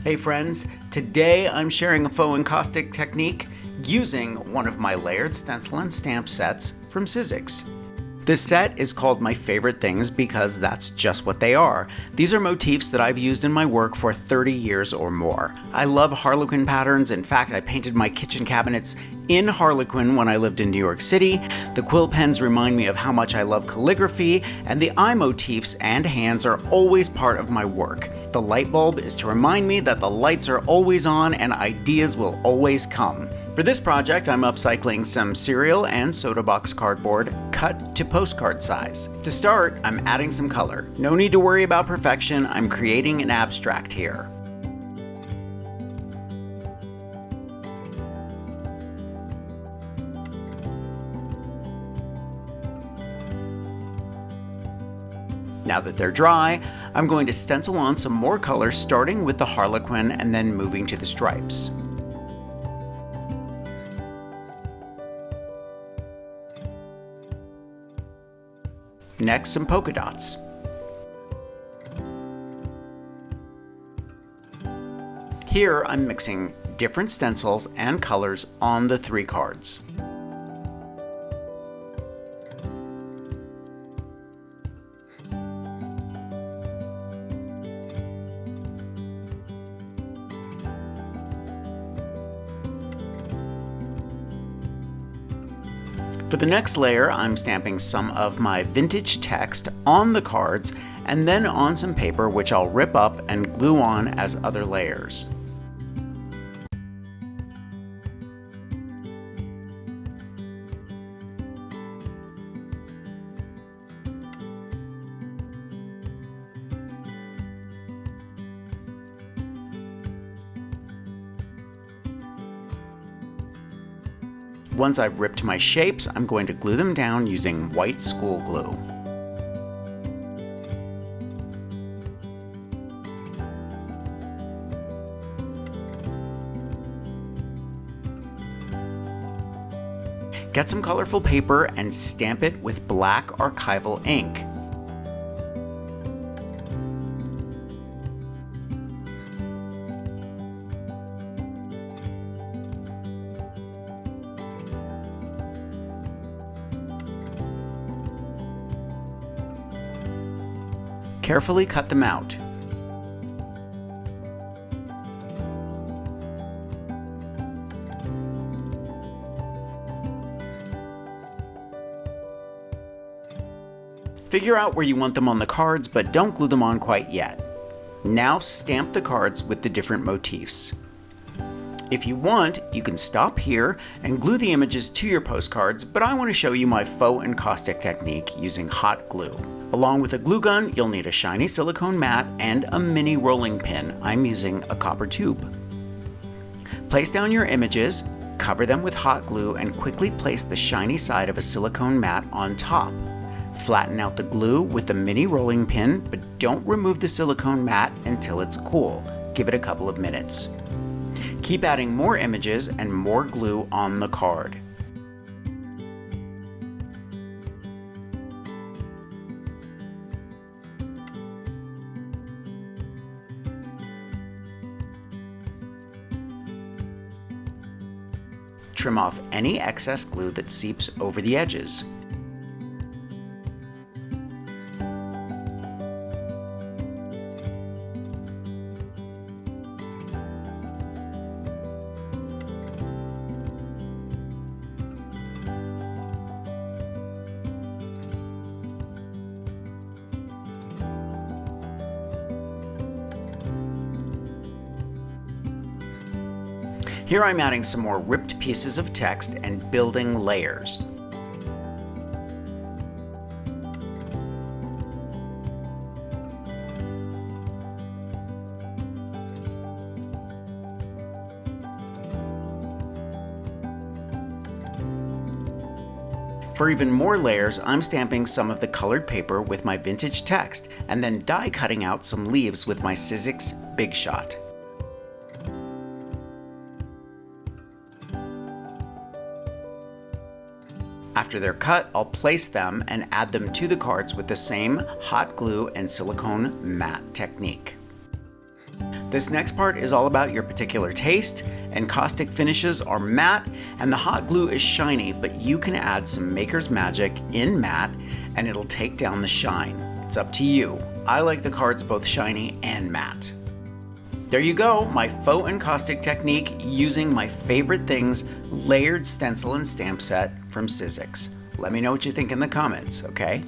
Hey friends, today I'm sharing a faux encaustic technique using one of my layered stencil and stamp sets from Sizzix. This set is called My Favorite Things because that's just what they are. These are motifs that I've used in my work for 30 years or more. I love Harlequin patterns. In fact, I painted my kitchen cabinets in Harlequin when I lived in New York City. The quill pens remind me of how much I love calligraphy, and the eye motifs and hands are always part of my work. The light bulb is to remind me that the lights are always on and ideas will always come. For this project, I'm upcycling some cereal and soda box cardboard cut to postcard size. To start, I'm adding some color. No need to worry about perfection, I'm creating an abstract here. Now that they're dry, I'm going to stencil on some more color, starting with the Harlequin and then moving to the stripes. Next, some polka dots. Here, I'm mixing different stencils and colors on the 3 cards. For the next layer, I'm stamping some of my vintage text on the cards and then on some paper which I'll rip up and glue on as other layers. Once I've ripped my shapes, I'm going to glue them down using white school glue. Get some colorful paper and stamp it with black archival ink. Carefully cut them out. Figure out where you want them on the cards, but don't glue them on quite yet. Now stamp the cards with the different motifs. If you want, you can stop here and glue the images to your postcards, but I want to show you my faux encaustic technique using hot glue. Along with a glue gun, you'll need a shiny silicone mat and a mini rolling pin. I'm using a copper tube. Place down your images, cover them with hot glue, and quickly place the shiny side of a silicone mat on top. Flatten out the glue with the mini rolling pin, but don't remove the silicone mat until it's cool. Give it a couple of minutes. Keep adding more images and more glue on the card. Trim off any excess glue that seeps over the edges. Here I'm adding some more ripped pieces of text and building layers. For even more layers, I'm stamping some of the colored paper with my vintage text and then die cutting out some leaves with my Sizzix Big Shot. After they're cut, I'll place them and add them to the cards with the same hot glue and silicone mat technique. This next part is all about your particular taste. Encaustic finishes are matte and the hot glue is shiny, but you can add some maker's magic in matte and it'll take down the shine. It's up to you. I like the cards both shiny and matte. There you go, my faux encaustic technique using my favorite things layered stencil and stamp set from Sizzix. Let me know what you think in the comments, okay?